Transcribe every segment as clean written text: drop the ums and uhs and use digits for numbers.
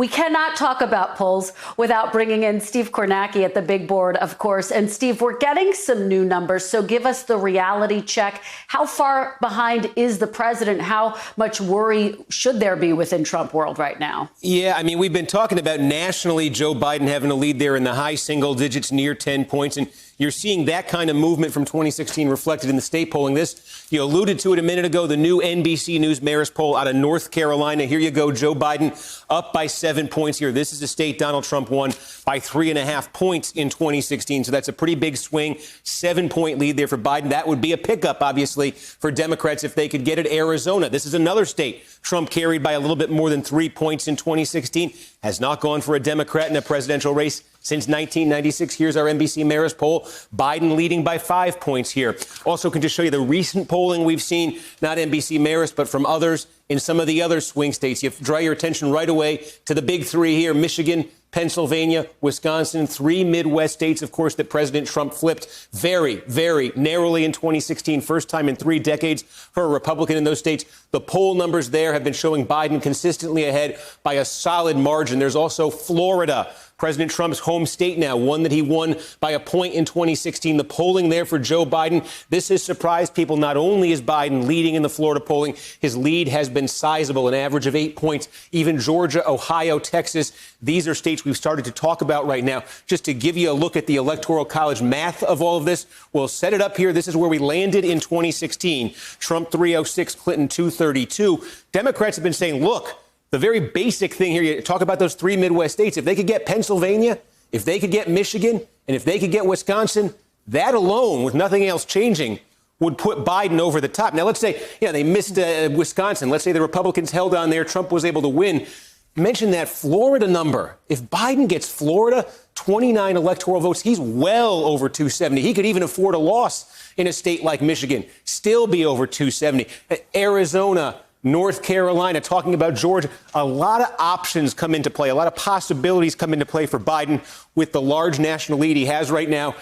We cannot talk about polls without bringing in Steve Kornacki at the big board, of course. And Steve, we're getting some new numbers, so give us the reality check. How far behind is the president? How much worry should there be within Trump world right now? Yeah, I mean, we've been talking about nationally Joe Biden having a lead there in the high single digits, near 10 points. And you're seeing that kind of movement from 2016 reflected in the state polling. This, you alluded to it a minute ago, the new NBC News Marist poll out of North Carolina. Here you go, Joe Biden up by 7 points here. This is a state Donald Trump won by 3.5 points in 2016. So that's a pretty big swing. 7-point lead there for Biden. That would be a pickup, obviously, for Democrats if they could get it. Arizona, this is another state Trump carried by a little bit more than 3 points in 2016. Has not gone for a Democrat in a presidential race since 1996. Here's our NBC Marist poll. Biden leading by 5 points here. Also can just show you the recent polling we've seen, not NBC Marist, but from others in some of the other swing states. You draw your attention right away to the big three here, Michigan, Pennsylvania, Wisconsin, 3 Midwest states, of course, that President Trump flipped very, very narrowly in 2016. First time in 3 decades for a Republican in those states. The poll numbers there have been showing Biden consistently ahead by a solid margin. There's also Florida, President Trump's home state now, one that he won by a point in 2016. The polling there for Joe Biden, this has surprised people. Not only is Biden leading in the Florida polling, his lead has been sizable, an average of 8 points. Even Georgia, Ohio, Texas, these are states we've started to talk about right now. Just to give you a look at the Electoral College math of all of this, we'll set it up here. This is where we landed in 2016. Trump 306, Clinton 232. Democrats have been saying, look, the very basic thing here, you talk about those 3 Midwest states. If they could get Pennsylvania, if they could get Michigan, and if they could get Wisconsin, that alone, with nothing else changing, would put Biden over the top. Now, let's say, they missed Wisconsin. Let's say the Republicans held on there. Trump was able to win. Mention that Florida number. If Biden gets Florida, 29 electoral votes, he's well over 270. He could even afford a loss in a state like Michigan, still be over 270. Arizona, North Carolina, talking about Georgia, a lot of options come into play, a lot of possibilities come into play for Biden with the large national lead he has right now.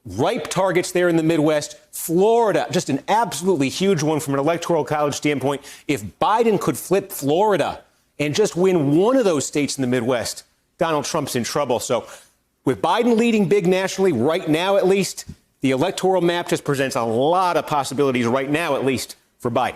Ripe targets there in the Midwest. Florida, just an absolutely huge one from an Electoral College standpoint. If Biden could flip Florida and just win one of those states in the Midwest, Donald Trump's in trouble. So with Biden leading big nationally right now, at least, the electoral map just presents a lot of possibilities right now, at least, for Biden.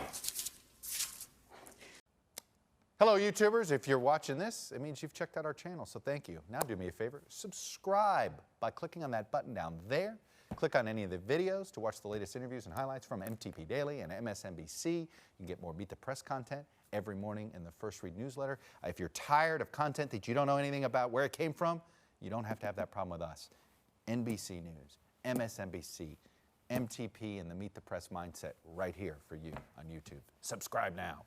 Hello, YouTubers. If you're watching this, it means you've checked out our channel, so thank you. Now do me a favor, subscribe by clicking on that button down there. Click on any of the videos to watch the latest interviews and highlights from MTP Daily and MSNBC. You can get more Beat the Press content every morning in the First Read newsletter. If you're tired of content that you don't know anything about where it came from, you don't have to have that problem with us. NBC News, MSNBC, MTP, and the Meet the Press mindset right here for you on YouTube. Subscribe now.